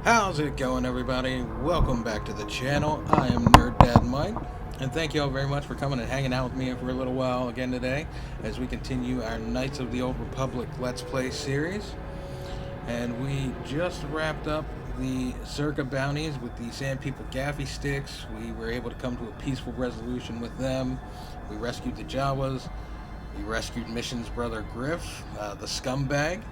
How's it going, everybody? Welcome back to the channel. I am Nerd Dad Mike, and thank you all very much for coming and hanging out with me for a little while again today as we continue our Knights of the Old Republic Let's Play series. And we just wrapped up the Circa bounties with the Sand People Gaffy Sticks. We were able to come to a peaceful resolution with them. We rescued the Jawas. We rescued Mission's brother Griff, the scumbag.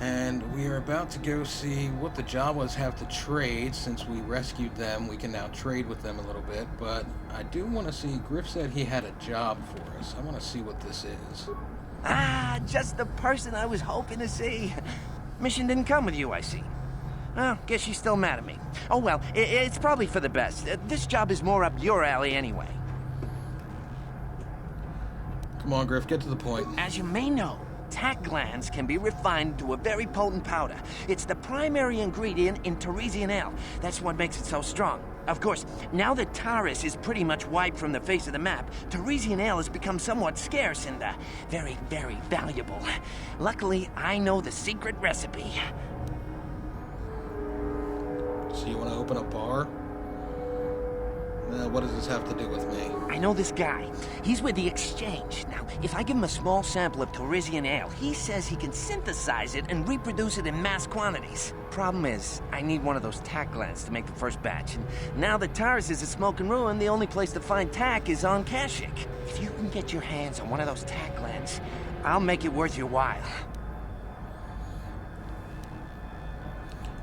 And we are about to go see what the Jawas have to trade. Since we rescued them, we can now trade with them a little bit. But I do want to see, Griff said he had a job for us. I want to see what this is. Ah, just the person I was hoping to see. Mission didn't come with you, I see. Well, guess she's still mad at me. Oh well, it's probably for the best. This job is more up your alley anyway. Come on, Griff, get to the point. As you may know, tack glands can be refined to a very potent powder. It's the primary ingredient in Tarisian ale. That's what makes it so strong. Of course, now that Taris is pretty much wiped from the face of the map, Tarisian ale has become somewhat scarce and very, very valuable. Luckily, I know the secret recipe. So you want to open a bar? What does this have to do with me? I know this guy. He's with the Exchange. Now, if I give him a small sample of Tarisian ale, he says he can synthesize it and reproduce it in mass quantities. Problem is, I need one of those tack glands to make the first batch. And now that Taris is a smoking ruin, the only place to find tack is on Kashyyyk. If you can get your hands on one of those tack glands, I'll make it worth your while.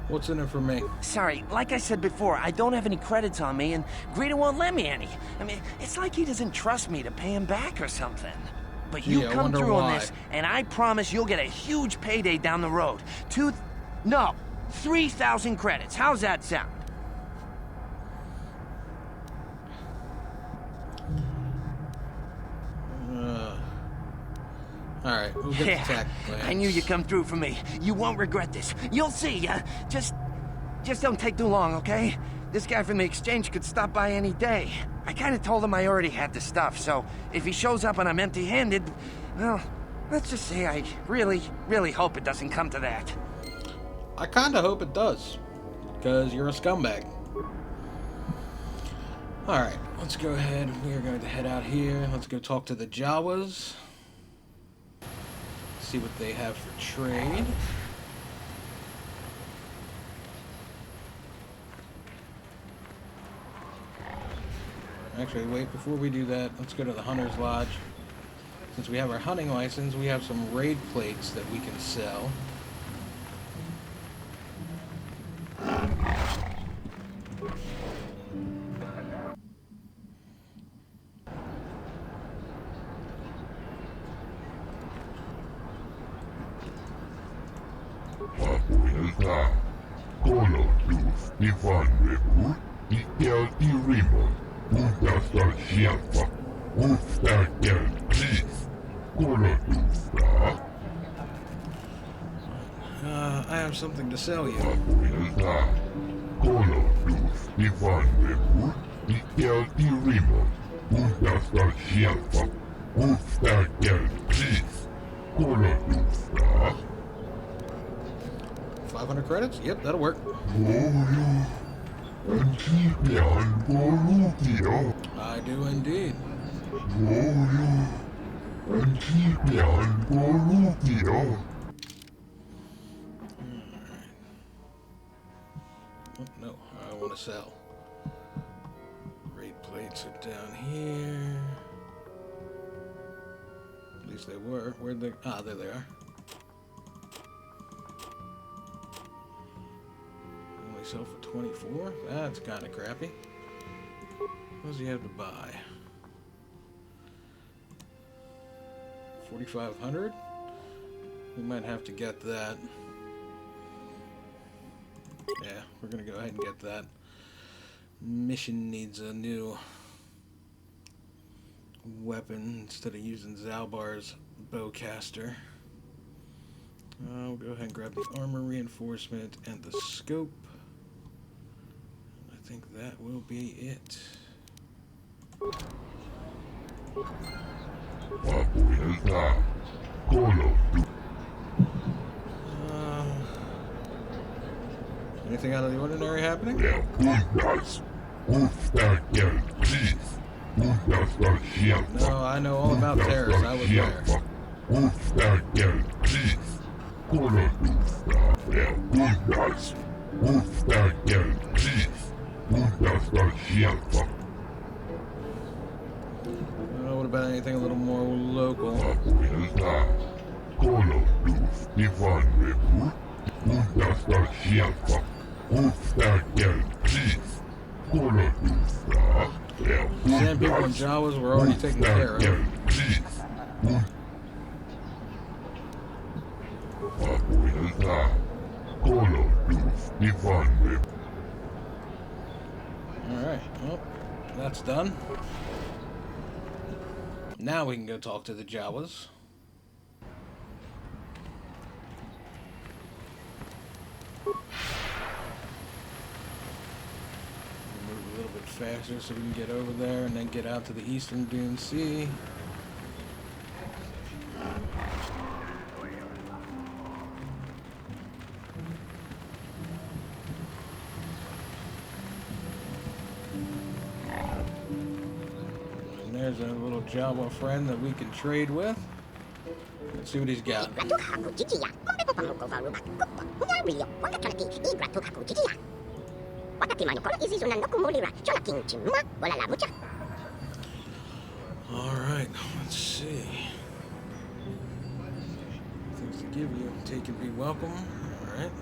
What's in it for me? Sorry, like I said before, I don't have any credits on me, and Greedo won't let me any. I mean, it's like he doesn't trust me to pay him back or something. But you come through on this, and I promise you'll get a huge payday down the road. 3,000 credits. How's that sound? Alright, we'll get the tack glands. I knew you'd come through for me. You won't regret this. You'll see. Just don't take too long, okay? This guy from the Exchange could stop by any day. I kind of told him I already had the stuff, so if he shows up and I'm empty-handed, well, let's just say I really, really hope it doesn't come to that. I kind of hope it does, because you're a scumbag. Alright, let's go ahead. We are going to head out here. Let's go talk to the Jawas. See what they have for trade. Actually, wait, before we do that, let's go to the Hunter's Lodge. Since we have our hunting license, we have some raid plates that we can sell. I have something to sell you. $500 credits? Yep, that'll work. I do indeed. Oh, no, I want to sell. Raid plates are down here. At least they were. Where'd they? Ah, there they are. Only sell for 24? That's kind of crappy. What does he have to buy? 4,500? We might have to get that. Yeah, we're gonna go ahead and get that. Mission needs a new weapon instead of using Zalbar's bowcaster. We'll go ahead and grab the armor reinforcement and the scope. I think that will be it. Anything out of the ordinary happening? No, I know all about terrorists. I was there. What about anything a little more local? Sand people and Jawas were already taken care of. Alright, well, that's done. Now we can go talk to the Jawas. Move a little bit faster so we can get over there and then get out to the eastern Dune Sea. There's a little Jawa friend that we can trade with. Let's see what he's got. Alright, let's see. Things to give you. Take and be welcome. Alright.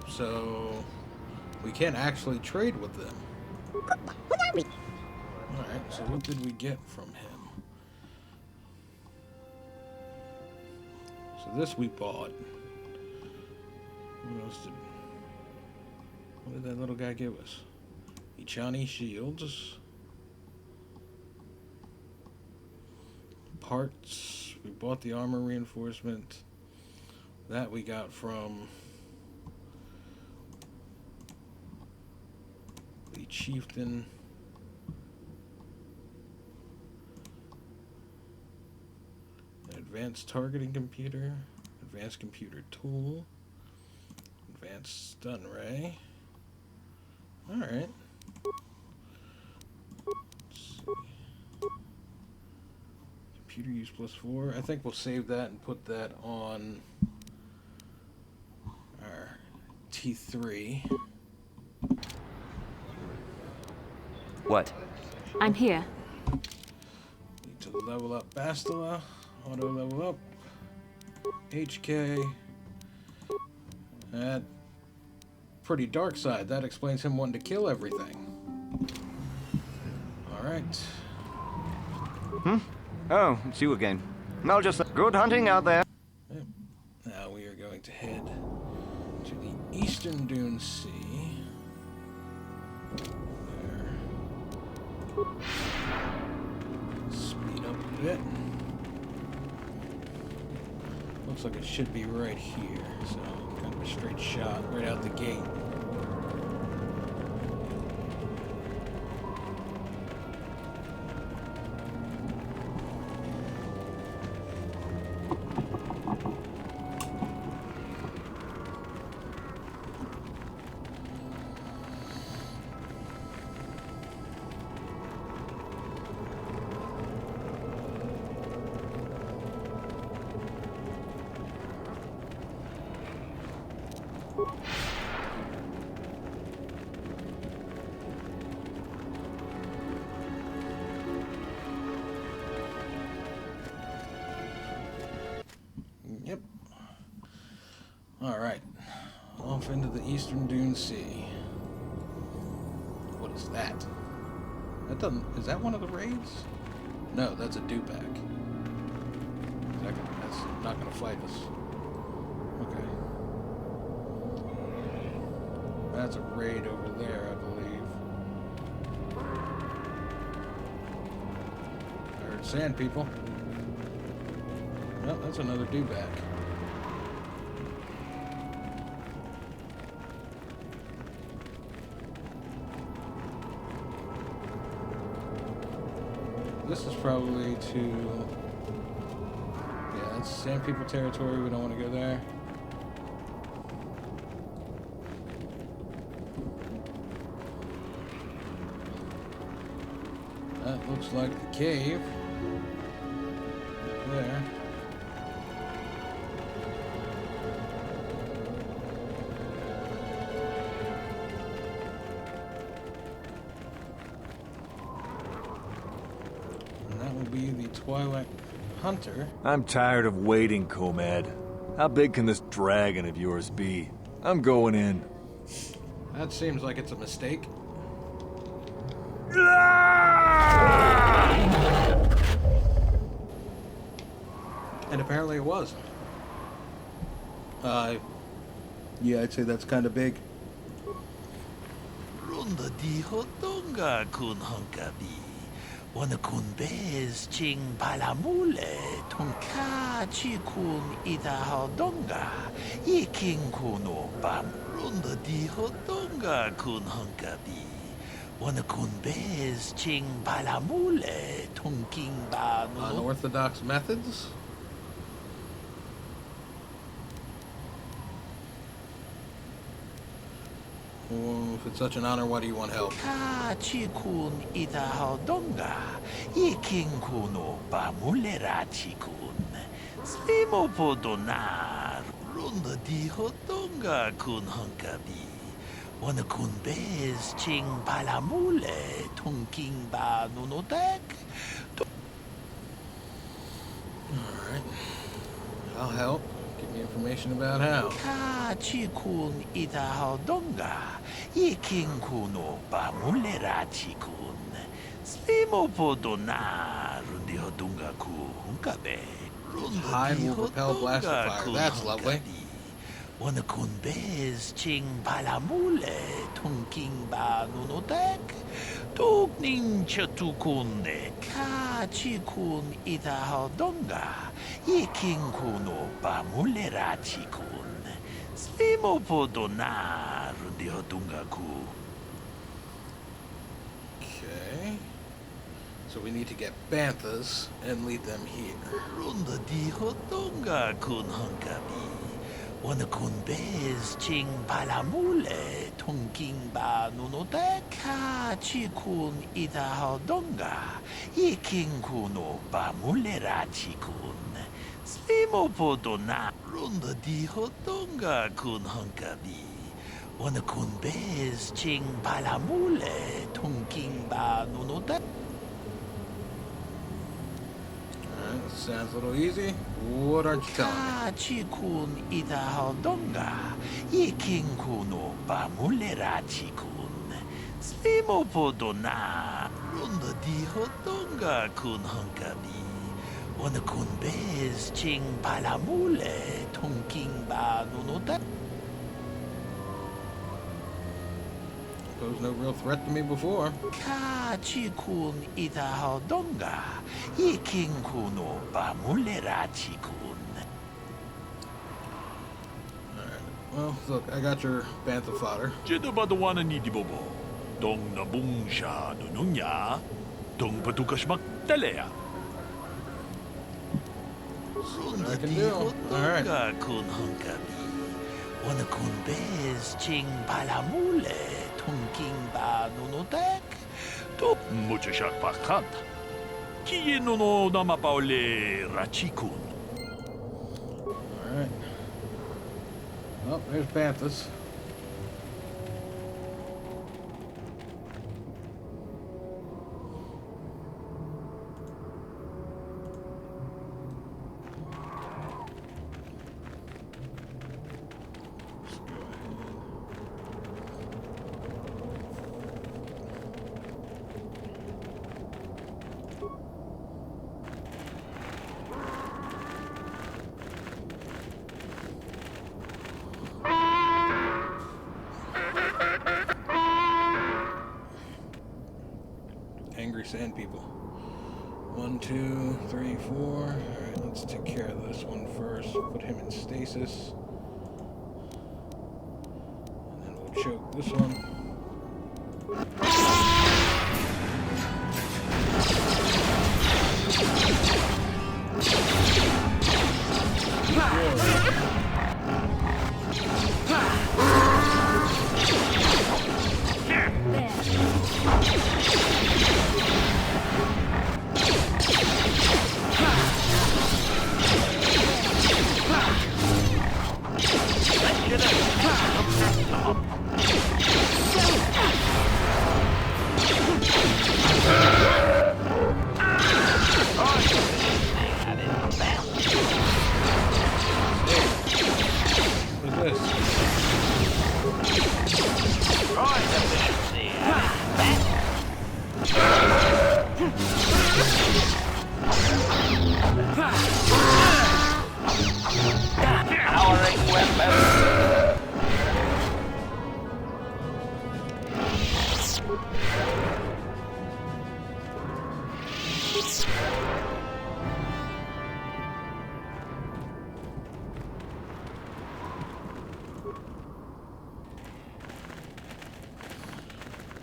So we can't actually trade with them. Alright, so what did we get from him? So this we bought. What did that little guy give us? Ichani shields. Parts. We bought the armor reinforcement. That we got from the chieftain. An advanced targeting computer. Advanced computer tool. Advanced stun ray. Alright. Computer use +4. I think we'll save that and put that on our T3. What? I'm here. Need to level up Bastila. Auto level up. HK. Pretty dark side. That explains him wanting to kill everything. Alright. Oh, it's you again. I'll just... Good hunting out there. Yep. Now we are going to head to the eastern Dune Sea. There. Speed up a bit. Looks like it should be right here. So, kind of a straight shot right out the gate. Yep. Alright. Off into the eastern Dune Sea. What is that? That doesn't... Is that one of the raids? No, that's a dewback. That's not gonna fight us. Okay. That's a raid over there, I believe. I heard sand people. Well, that's another dewback. this is probably to... Yeah, that's Sand People territory. We don't want to go there. That looks like the cave. There. And that will be the Twilight Hunter. I'm tired of waiting, Comad. How big can this dragon of yours be? I'm going in. That seems like it's a mistake. And apparently it was. Yeah, I'd say that's kind of big. Runda di hotonga kun honkabi. Wana kun bez ching palamule. Tonka chi kun ida hodonga. Iking kuno bam. Runda di hotonga kun honkabi. Wana kun bez ching palamule. Tonking ba no. Unorthodox methods? Well, if it's such an honor, why do you want help? Ka chi kun ida hodonga. Iking kuno ba mulera chi kun. Slimo podonar. Runda di hodonga kun honkabi. Wana kun bez ching palamule. Tonking ba nunodek. Alright. I'll help. Give me information about how. Ka chi kun ida hodonga. Iking kuno ba mulera chi kun. Slimo podonar. Rundi hodonga ku hunkabe. Hide will repel blast of fire. That's lovely. Wana kun bez ching palamule. Tonking ba nunodek. Tugning chatukunde. Ka chi kun ida hodonga. Iking kuno ba mulera chi kun. Slimo podonar. Rundi hodonga ku. Okay. So we need to get banthas and lead them here. Runda di hodonga kun honkabi. Wana kun bez ching palamule. Tonking ba nunodek. Ka chi kun ida hodonga. Iking kuno ba mulera chi kun. Slimo podona. Runda di hodonga kun honkabi. Wana kun bez ching palamule. Tonking ba nunodek. Alright, sounds a little easy. What aren't you telling me? Ka chi kun ida hodonga. Iking kuno ba mulera chi kun. Slimo podona. Runda di hodonga kun honkabi. Wana kun bez ching palamule. Tonking ba nunodek. Posed no real threat to me before. Ka chi kun ida hodonga. Iking kuno ba mulera chi kun. Alright. Well, look, I got your bantha fodder. Jeda badawana ni di bobo. Dong nabung siya nununya. Dong patukasmak talea. I can do. Alright. Hodonga kun honkabi. Wana kun bez ching palamule. Tonking ba nunodek. To Mucho siya pakanta. Kiye no no namapaole rachikun. Alright. Oh, there's banthas. Angry sand people. 1, 2, 3, 4. Alright, let's take care of this one first. Put him in stasis. And then we'll choke this one.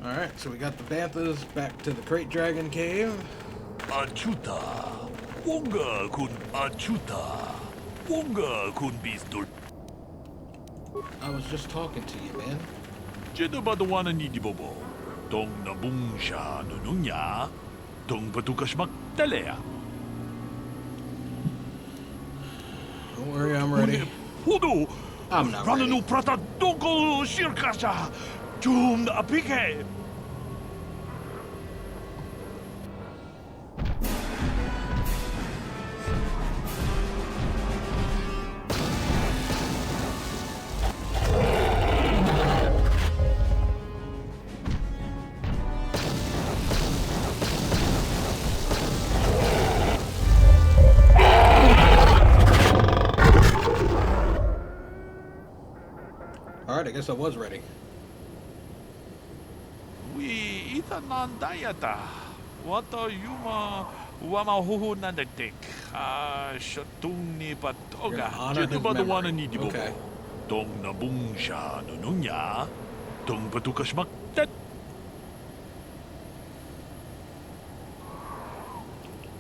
Alright, so we got the Banthas back to the Crate Dragon Cave. Achuta. Wonga kun achuta. Wonga kun bistor. I was just talking to you, man. Jeda badawana ni di bobo. Dong na bungsha nununya. Dong patukashmak talea. Don't worry, I'm ready. Hudu. I'm not ready. Rananu prata doko shirkasha. Jum apike. Alright, I guess I was ready. We itanan dayata. Wata yuma wama huhu nandagdik. Shatung ni patoga. Honor his Jeda badawana memory. ni di bobo. Okay. Dong na bungsha nununya. Dong patukashmak tat.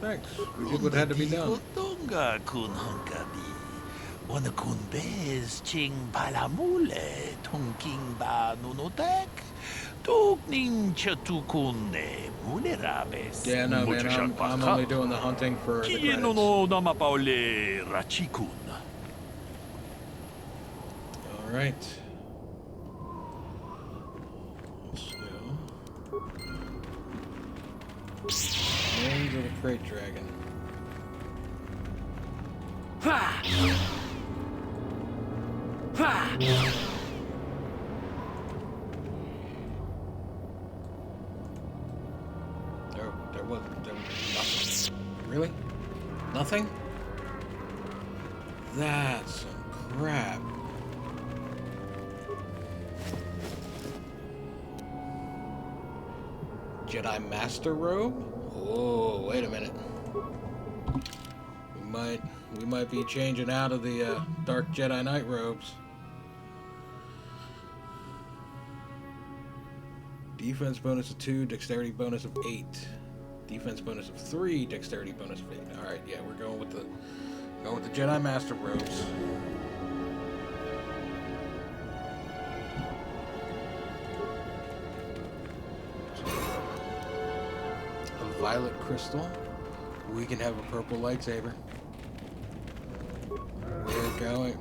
Thanks. We did what had to be done. Kotonga kun hunkabi. Wana kun bez ching palamule tungking ba nunotek. Tukning chatukune mulerabes. Yeah, no, man, I'm only doing the hunting for the Kiye credits. no namapaule rachikun. Alright. Let's go. Names of the Crate Dragon. There was nothing. Really? Nothing? That's some crap. Jedi Master Robe? Oh, wait a minute. We might be changing out of the Dark Jedi Knight robes. Defense bonus of 2, dexterity bonus of 8. Defense bonus of 3, dexterity bonus of 8. Alright, yeah, we're going with the Jedi Master robes. A violet crystal. We can have a purple lightsaber.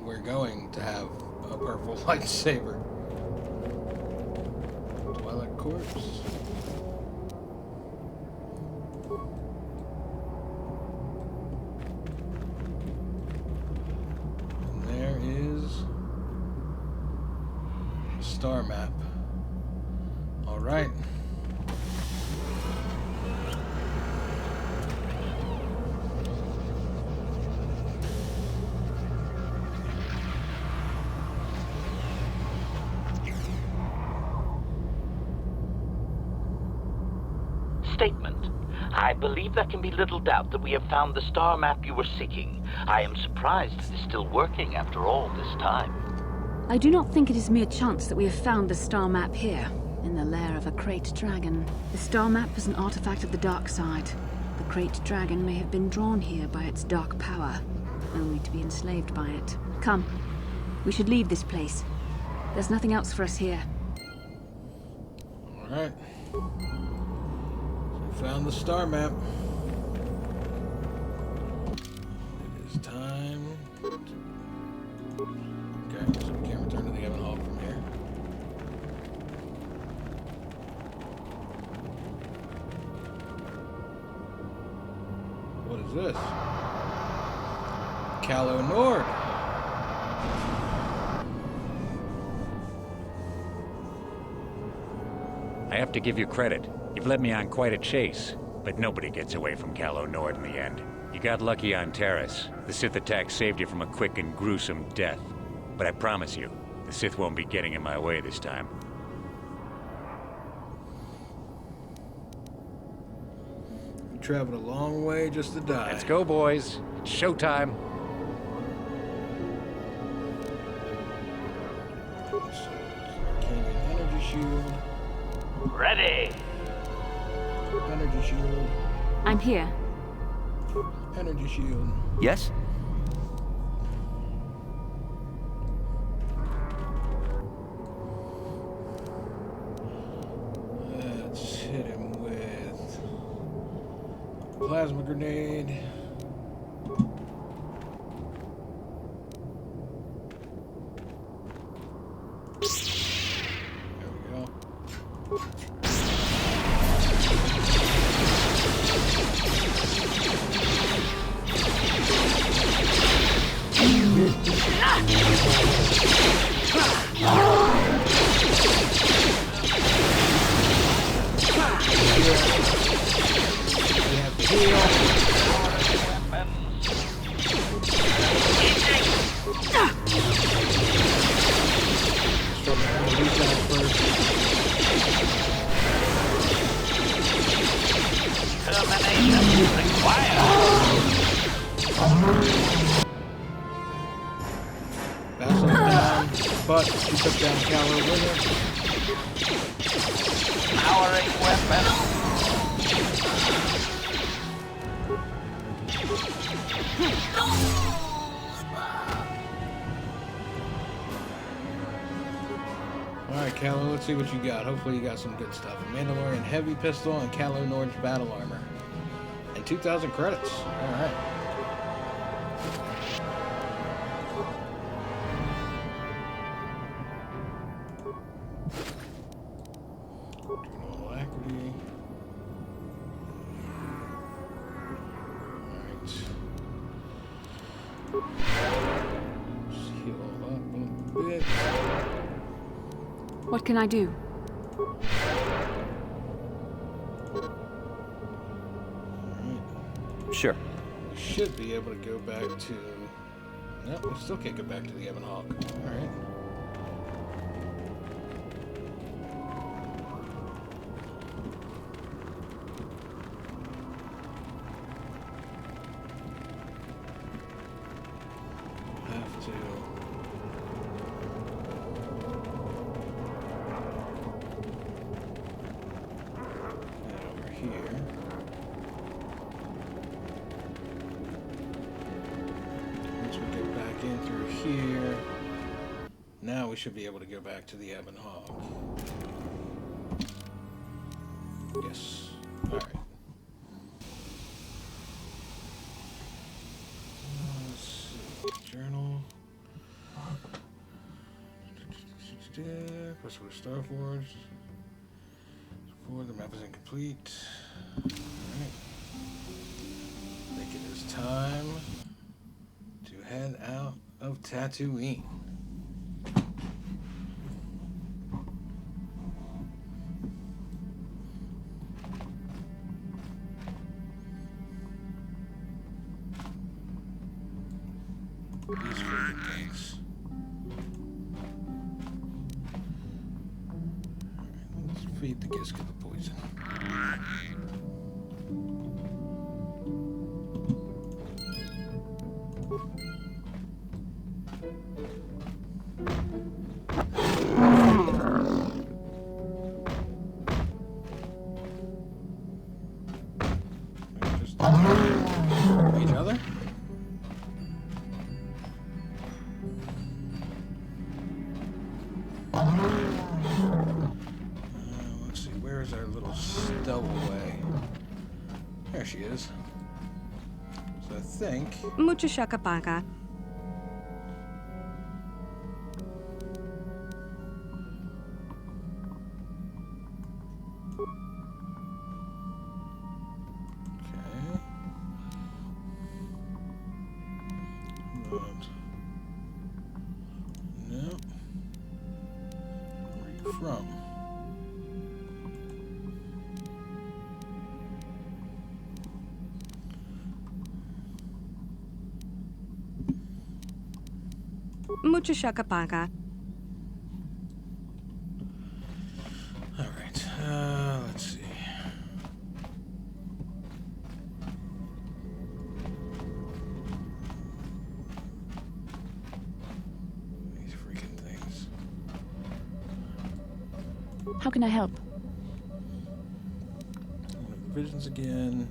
We're going to have a purple lightsaber. Twilight Corpse. And there is Star Map. All right. Statement. I believe there can be little doubt that we have found the star map you were seeking. I am surprised it is still working after all this time. I do not think it is mere chance that we have found the star map here, in the lair of a Crate Dragon. The star map is an artifact of the dark side. The Crate Dragon may have been drawn here by its dark power. only to be enslaved by it. Come. We should leave this place. There's nothing else for us here. Alright. So we found the star map. It is time to... Okay, so we can't return to the Evan Hall from here. What is this? Calo Nord. I have to give you credit. You've led me on quite a chase, but nobody gets away from Calo Nord in the end. You got lucky on Terrace. The Sith attack saved you from a quick and gruesome death. But I promise you, the Sith won't be getting in my way this time. We traveled a long way just to die. Let's go, boys. It's showtime. Canyon energy shield. Ready! Energy shield. I'm here. Energy shield. Yes? Let's hit him with plasma grenade. There we go. We have to heal. Start with the recon first. Termination required. Bassel down, but she took down Calo with her. Powering weapon. Alright, Calo, let's see what you got. Hopefully you got some good stuff. A Mandalorian heavy pistol and Calo Nord's battle armor. And 2,000 credits. Alright. Doing alacrity. Alright. Just heal up a bit. What can I do? Sure. We should be able to go back to... Nope, we still can't go back to the Evan Hawk. Alright. Have to... head over here. Once we get back in through here, now we should be able to go back to the Ebon Hog. Yes. Alright. Let's see. Journal. Quest for Star Forge. The map is incomplete. Alright. I think it is time to head out of Tatooine. These freaking things. Alright, let's feed the Gisk of the poison. Just each other? Let's see, where is our little stowaway? There she is. So I think... Mucho shakapaka. No. Where are you from? Mucho shakapaka. All right. Let's see. These freaking things. How can I help? Provisions again.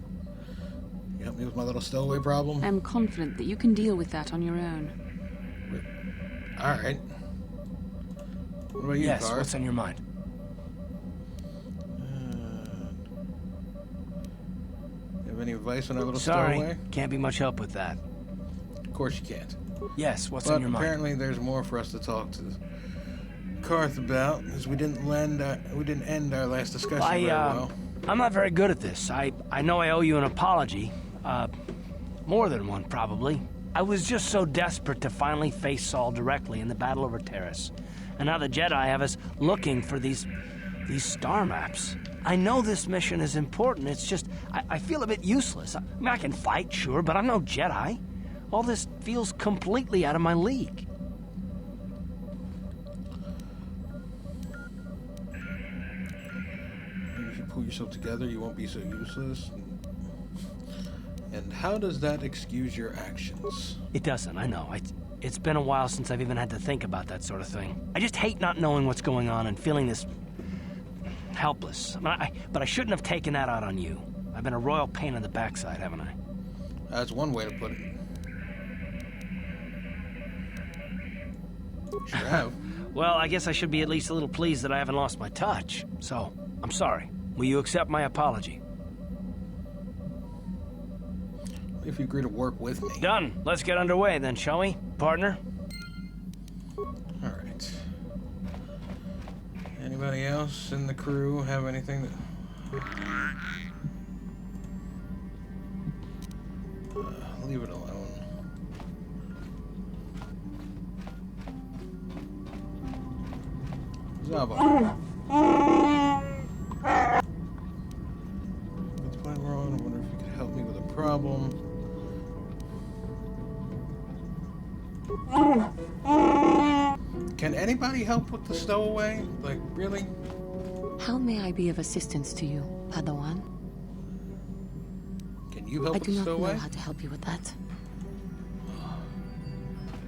You help me with my little stowaway problem? I'm confident that you can deal with that on your own. All right. What about you, Yes, Car? what's on your mind? You have any advice on our little Sorry, stowaway? can't be much help with that. Of course you can't. Yes, what's But on your mind? apparently there's more for us to talk to Karth about, because we didn't end our last discussion very well. I'm not very good at this. I know I owe you an apology. More than one, probably. I was just so desperate to finally face Saul directly in the battle over Terrace. And now the Jedi have us looking for these star maps. I know this mission is important, it's just, I feel a bit useless. I mean, I can fight, sure, but I'm no Jedi. All this feels completely out of my league. Maybe if you pull yourself together, you won't be so useless. And how does that excuse your actions? It doesn't, I know. It's been a while since I've even had to think about that sort of thing. I just hate not knowing what's going on and feeling this helpless. But I shouldn't have taken that out on you. I've been a royal pain in the backside, haven't I? That's one way to put it. Sure have. Well, I guess I should be at least a little pleased that I haven't lost my touch. So, I'm sorry. Will you accept my apology? If you agree to work with me. Done. Let's get underway then, shall we, partner? All right. Anybody else in the crew have anything that... leave it alone. Zaba. What's going wrong? I wonder if you could help me with a problem. Can anybody help with the stowaway? Like, really? How may I be of assistance to you, Padawan? Can you help I with do the not stowaway? know how to help you with that.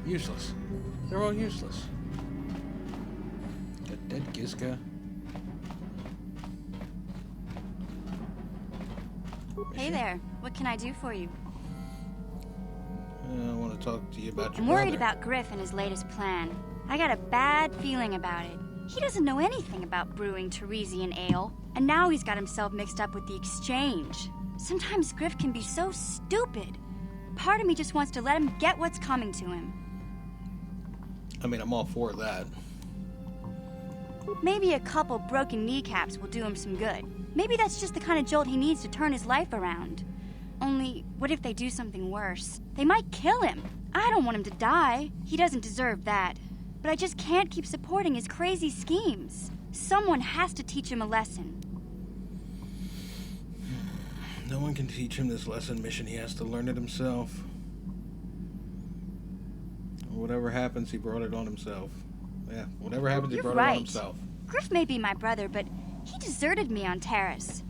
Useless. They're all useless. Got dead Gizka. Hey there. What can I do for you? I want to talk to you about your I'm worried brother. about Griff and his latest plan. I got a bad feeling about it. He doesn't know anything about brewing Teresian ale, and now he's got himself mixed up with the exchange. Sometimes Griff can be so stupid. Part of me just wants to let him get what's coming to him. I mean, I'm all for that. Maybe a couple broken kneecaps will do him some good. Maybe that's just the kind of jolt he needs to turn his life around. Only, what if they do something worse? They might kill him. I don't want him to die. He doesn't deserve that. But I just can't keep supporting his crazy schemes. Someone has to teach him a lesson. No one can teach him this lesson. Mission, he has to learn it himself. Whatever happens, he brought it on himself. Yeah, whatever happens, he You're brought right. it on himself. Griff may be my brother, but he deserted me on Terrace.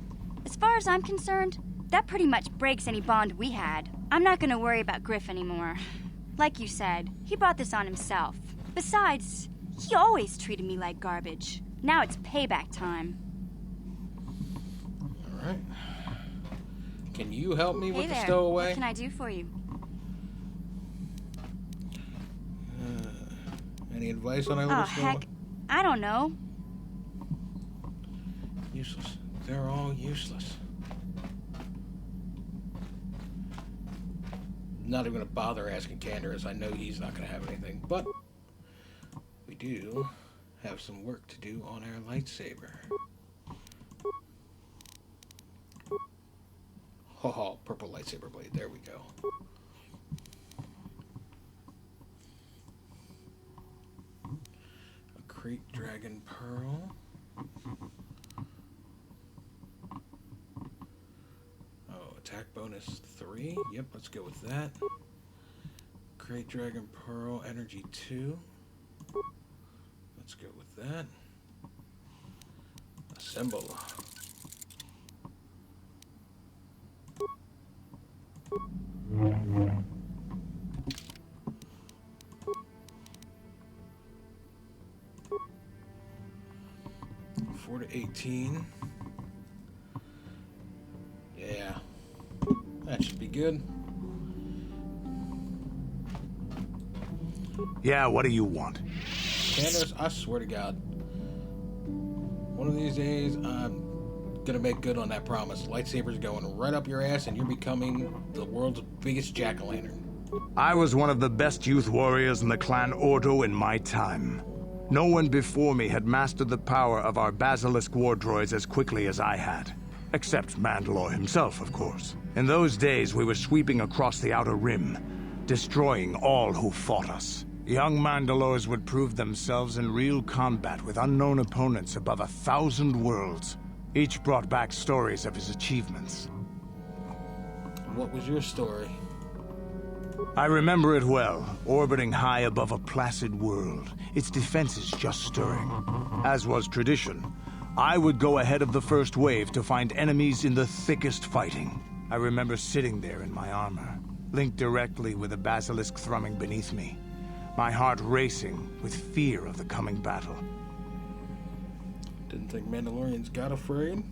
As far as I'm concerned, that pretty much breaks any bond we had. I'm not gonna worry about Griff anymore. Like you said, he brought this on himself. Besides, he always treated me like garbage. Now it's payback time. All right. Can you help me Hey with the there. stowaway? What can I do for you? Any advice on our Oh, little heck. stowaway? I don't know. Useless. They're all useless. Not even gonna bother asking Candor, as I know he's not gonna have anything, but we do have some work to do on our lightsaber. Oh, purple lightsaber blade, there we go. A Crate Dragon Pearl. Attack bonus 3. Yep, let's go with that. Great Dragon Pearl, Energy 2. Let's go with that. Assemble. Four to 18. Yeah. That should be good. Yeah, what do you want? Candace, I swear to God, one of these days, I'm gonna make good on that promise. Lightsaber's going right up your ass, and you're becoming the world's biggest jack-o'-lantern. I was one of the best youth warriors in the clan Ordo in my time. No one before me had mastered the power of our basilisk war droids as quickly as I had. Except Mandalore himself, of course. In those days, we were sweeping across the Outer Rim, destroying all who fought us. Young Mandalores would prove themselves in real combat with unknown opponents above 1,000 worlds. Each brought back stories of his achievements. What was your story? I remember it well, orbiting high above a placid world, its defenses just stirring. As was tradition, I would go ahead of the first wave to find enemies in the thickest fighting. I remember sitting there in my armor, linked directly with the basilisk thrumming beneath me, my heart racing with fear of the coming battle. Didn't think Mandalorians got afraid?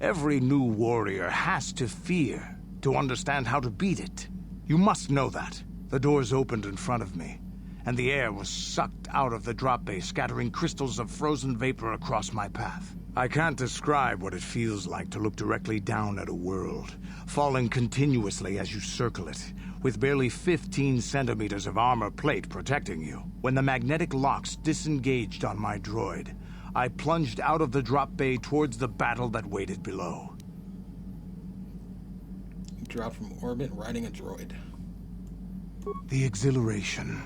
Every new warrior has to fear to understand how to beat it. You must know that. The doors opened in front of me, and the air was sucked out of the drop bay, scattering crystals of frozen vapor across my path. I can't describe what it feels like to look directly down at a world, falling continuously as you circle it, with barely 15 centimeters of armor plate protecting you. When the magnetic locks disengaged on my droid, I plunged out of the drop bay towards the battle that waited below. You dropped from orbit riding a droid. The exhilaration,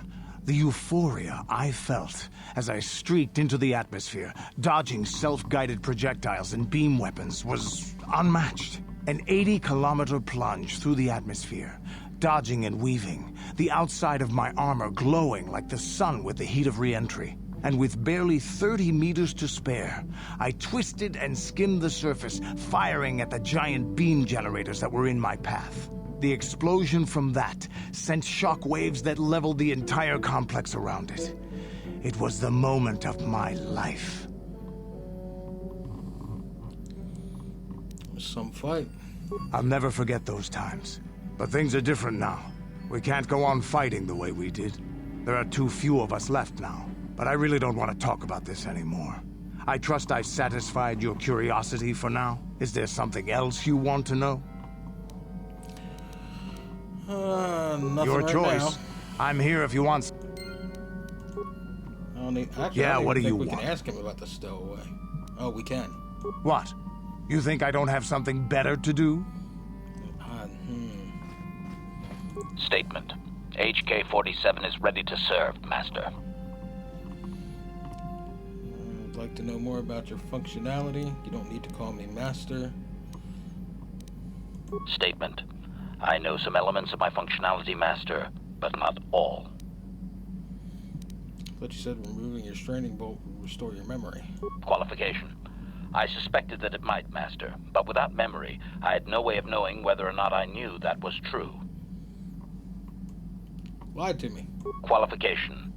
the euphoria I felt as I streaked into the atmosphere, dodging self-guided projectiles and beam weapons, was unmatched. An 80-kilometer plunge through the atmosphere, dodging and weaving, the outside of my armor glowing like the sun with the heat of re-entry. And with barely 30 meters to spare, I twisted and skimmed the surface, firing at the giant beam generators that were in my path. The explosion from that sent shock waves that leveled the entire complex around it. It was the moment of my life. Some fight. I'll never forget those times. But things are different now. We can't go on fighting the way we did. There are too few of us left now. But I really don't want to talk about this anymore. I trust I've satisfied your curiosity for now. Is there something else you want to know? Nothing Your right choice. now. I'm here if you want. Actually, Yeah, I don't what even do you think we want? can ask him about the stowaway. Oh, we can. What? You think I don't have something better to do? Statement. HK-47 is ready to serve, Master. I'd like to know more about your functionality. You don't need to call me Master. Statement. I know some elements of my functionality, Master, but not all. I thought you said removing your straining bolt would restore your memory. Qualification. I suspected that it might, Master, but without memory, I had no way of knowing whether or not I knew that was true. Lied to me. Qualification.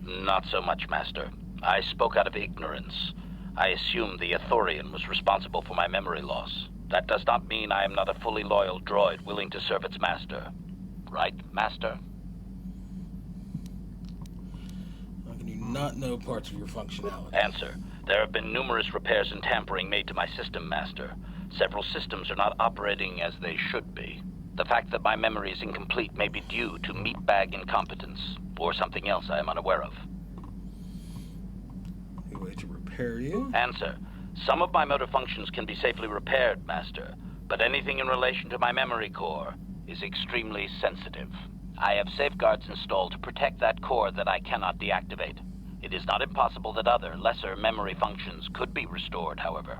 Not so much, Master. I spoke out of ignorance. I assumed the Ithorian was responsible for my memory loss. That does not mean I am not a fully loyal droid willing to serve its master. Right, Master? How can you not know parts of your functionality. Answer. There have been numerous repairs and tampering made to my system, Master. Several systems are not operating as they should be. The fact that my memory is incomplete may be due to meatbag incompetence, or something else I am unaware of. A way to repair you? Answer. Some of my motor functions can be safely repaired, Master, but anything in relation to my memory core is extremely sensitive. I have safeguards installed to protect that core that I cannot deactivate. It is not impossible that other, lesser memory functions could be restored, however.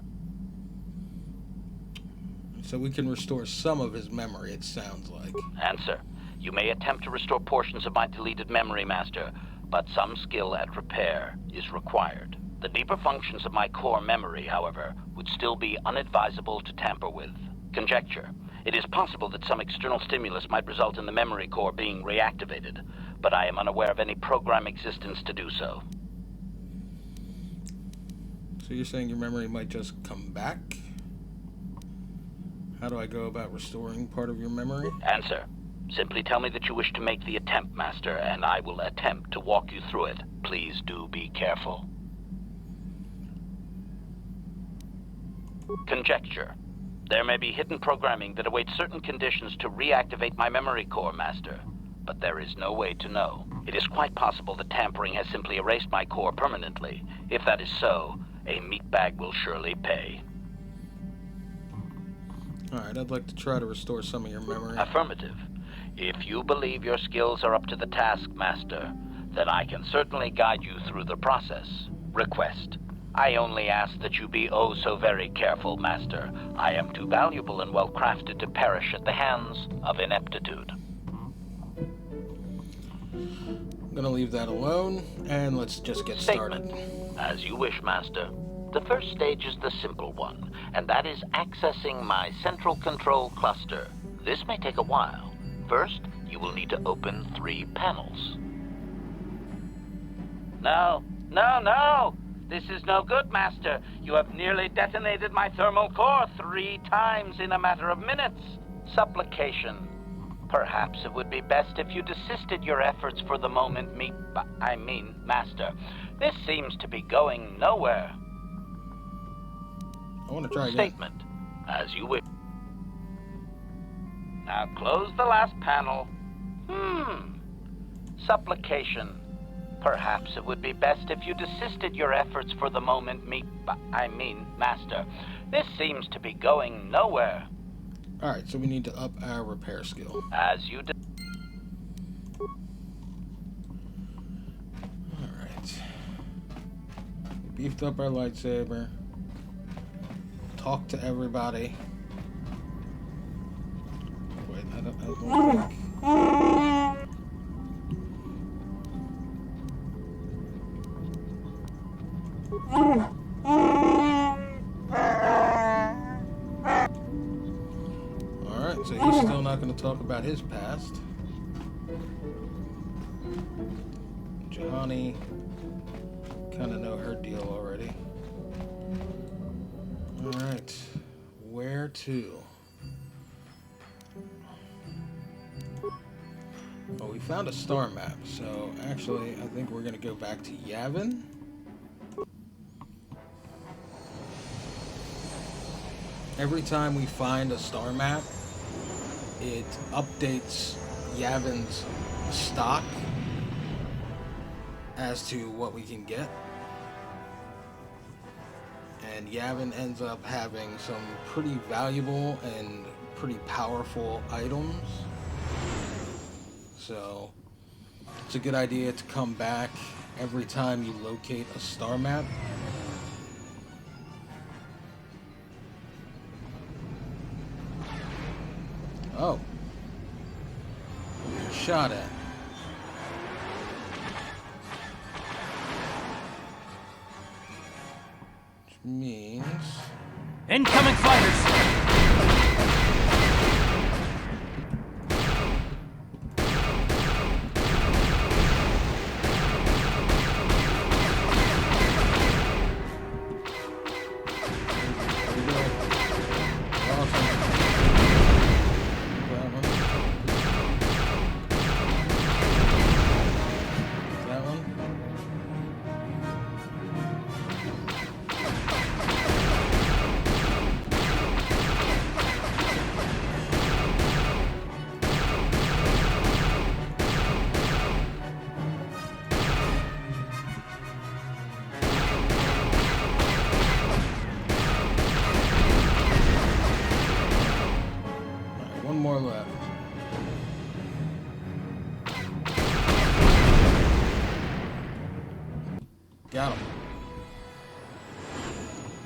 So we can restore some of his memory, it sounds like. Answer. You may attempt to restore portions of my deleted memory, Master, but some skill at repair is required. The deeper functions of my core memory, however, would still be unadvisable to tamper with. Conjecture. It is possible that some external stimulus might result in the memory core being reactivated, but I am unaware of any program existence to do so. So you're saying your memory might just come back? How do I go about restoring part of your memory? Answer. Simply tell me that you wish to make the attempt, Master, and I will attempt to walk you through it. Please do be careful. Conjecture. There may be hidden programming that awaits certain conditions to reactivate my memory core, Master, but there is no way to know. It is quite possible that tampering has simply erased my core permanently. If that is so, a meatbag will surely pay. Alright, I'd like to try to restore some of your memory. Affirmative. If you believe your skills are up to the task, Master, then I can certainly guide you through the process. Request. I only ask that you be oh so very careful, Master. I am too valuable and well crafted to perish at the hands of ineptitude. I'm gonna leave that alone, and let's just get started. As you wish, Master. The first stage is the simple one, and that is accessing my central control cluster. This may take a while. First, you will need to open 3 panels. No! This is no good, Master. You have nearly detonated my thermal core 3 times in a matter of minutes. Supplication. Perhaps it would be best if you desisted your efforts for the moment, Master. This seems to be going nowhere. I want to try again. Statement. As you wish. Now close the last panel. Supplication. Perhaps it would be best if you desisted your efforts for the moment, Master. This seems to be going nowhere. Alright, so we need to up our repair skill. As you Alright. We beefed up our lightsaber. Talk to everybody. Wait, I don't think... Alright, so he's still not going to talk about his past. Johnny, kind of know her deal already. Alright, where to? Well, we found a star map, so actually I think we're going to go back to Yavin. Every time we find a star map, it updates Yavin's stock as to what we can get. And Yavin ends up having some pretty valuable and pretty powerful items. So it's a good idea to come back every time you locate a star map. Oh. Shot at. Which means... Incoming fighters! Got him.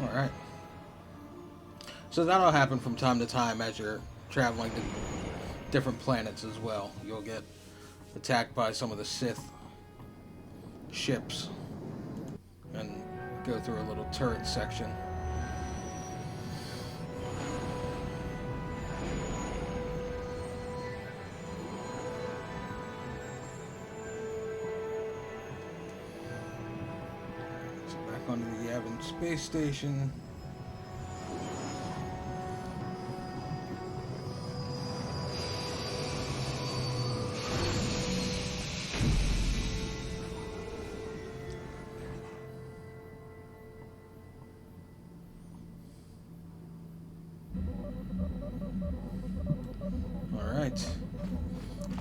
Alright. So that'll happen from time to time as you're traveling to different planets as well. You'll get attacked by some of the Sith ships and go through a little turret section. So back onto the Yavin space station.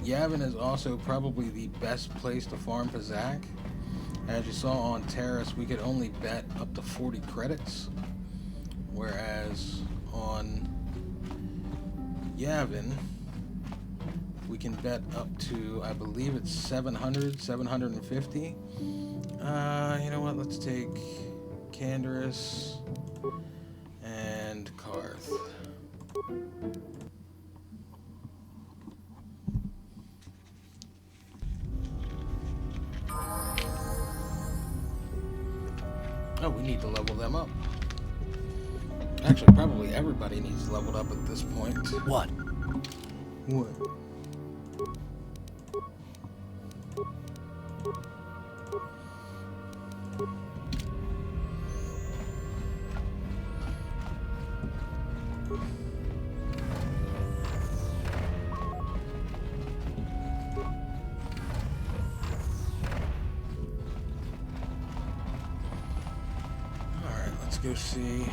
Yavin is also probably the best place to farm Pazak. As you saw on Terrace, we could only bet up to 40 credits, whereas on Yavin, we can bet up to, I believe it's 700, 750. You know what, let's take Canderous and Karth. Oh, we need to level them up. Actually, probably everybody needs leveled up at this point. What? What? Let's go see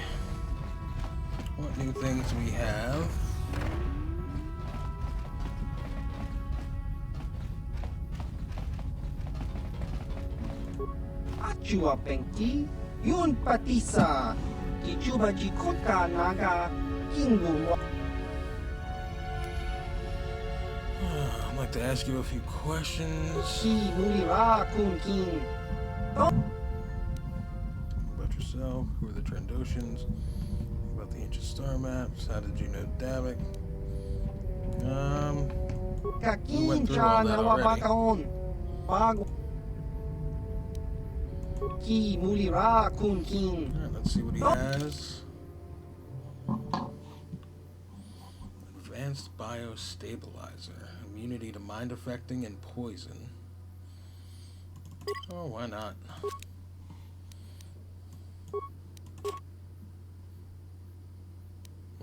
what new things we have. Achua Penki, Yun Patisa, Kichuba Jikota Naga, Kingu. I'd like to ask you a few questions. Ki Mulira Kun King. About yourself, who are the Trandoshans, about the ancient star maps, how did you know Davik? We went through all that already. Alright, let's see what he has. Advanced Biostabilizer. Immunity to mind affecting and poison. Oh, why not?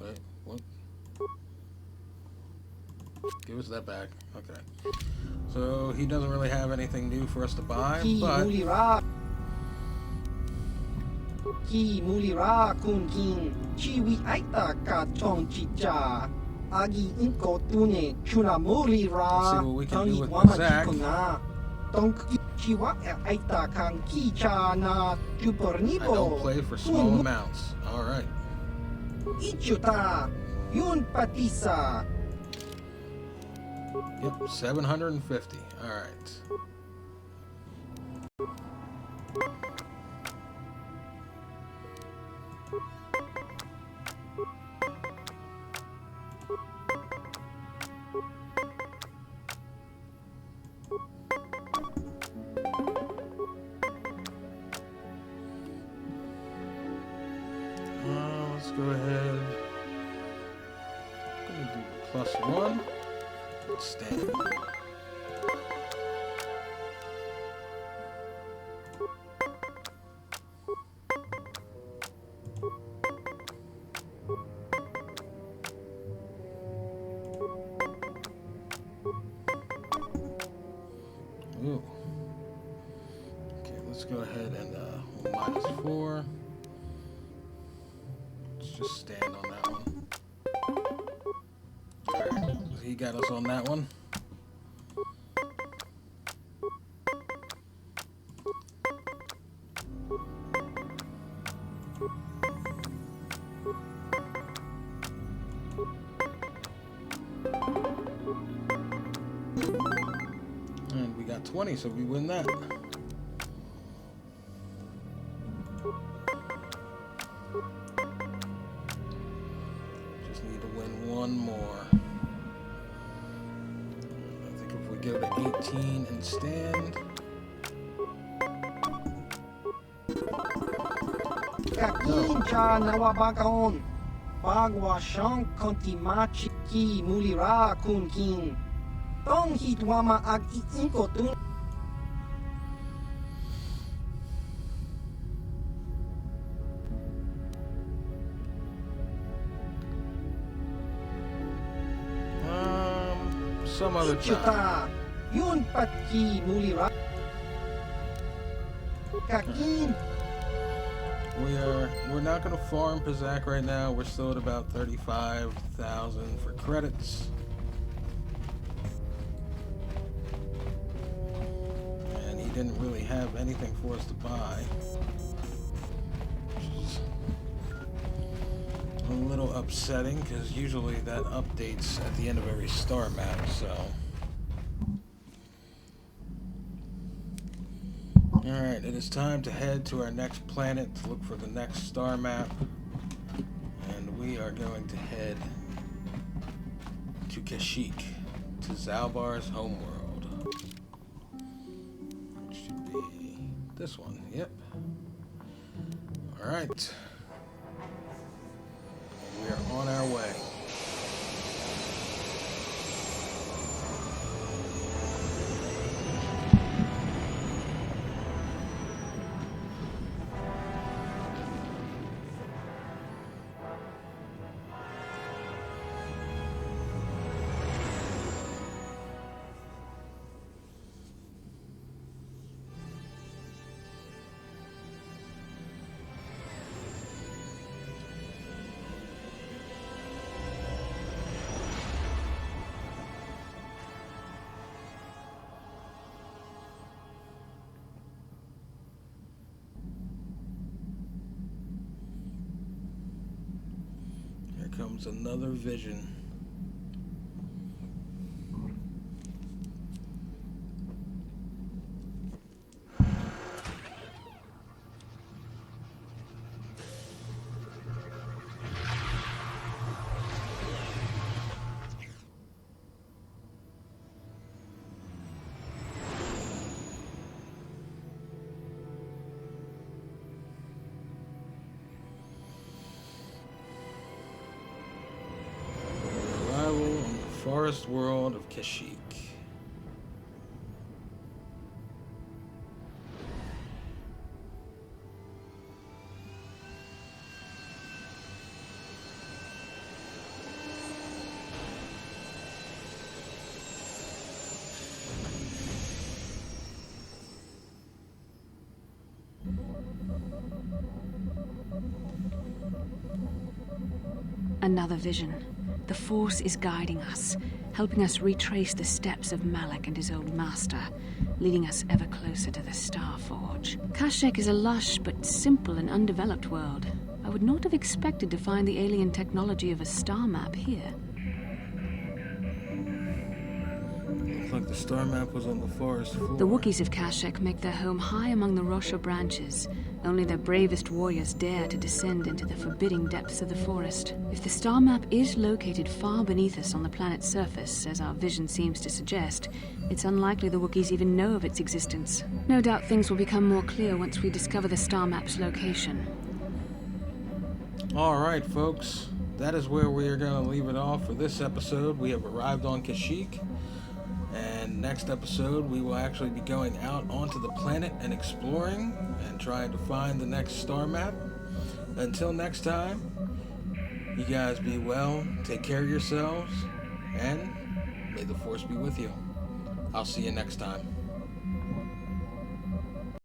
Wait, what? Give us that back. Okay. So he doesn't really have anything new for us to buy, but Ki Mulira Kun King, Chiwi Aita Ka Chong Chicha, Agi Inko Tune, Chuna Mulira, see what we can do with Zach. I don't play for small amounts. Alright. Ichuta, Yun Patisa. Yep, 750. Alright. Let's go ahead. I'm gonna do +1. Stand. Ooh. Okay, let's go ahead and -4. Let's just stand on that one. Alright, he got us on that one. And we got 20, so we win that. Kakin cha nawabakaon. Bagwa shang konti machi ki mulira kun king. Tong hitwama ag iinkotun. Some other time. Yun patki mulira. Kakin. We're not going to farm Pizak right now. We're still at about 35,000 for credits. And he didn't really have anything for us to buy. Which is a little upsetting because usually that updates at the end of every star map, so. Alright, it is time to head to our next planet to look for the next star map. And we are going to head to Kashyyyk, to Zalbar's homeworld. Which should be this one, yep. Alright. We are on our way. Comes another vision. Forest world of Kashyyyk. Another vision. The Force is guiding us, helping us retrace the steps of Malak and his old master, leading us ever closer to the Star Forge. Kashyyyk is a lush but simple and undeveloped world. I would not have expected to find the alien technology of a star map here. Looks like the star map was on the forest floor. The Wookiees of Kashyyyk make their home high among the Rosha branches. Only their bravest warriors dare to descend into the forbidding depths of the forest. If the star map is located far beneath us on the planet's surface, as our vision seems to suggest, it's unlikely the Wookiees even know of its existence. No doubt things will become more clear once we discover the star map's location. Alright, folks. That is where we are going to leave it off for this episode. We have arrived on Kashyyyk. And next episode, we will actually be going out onto the planet and exploring and trying to find the next star map. Until next time, you guys be well, take care of yourselves, and may the Force be with you. I'll see you next time.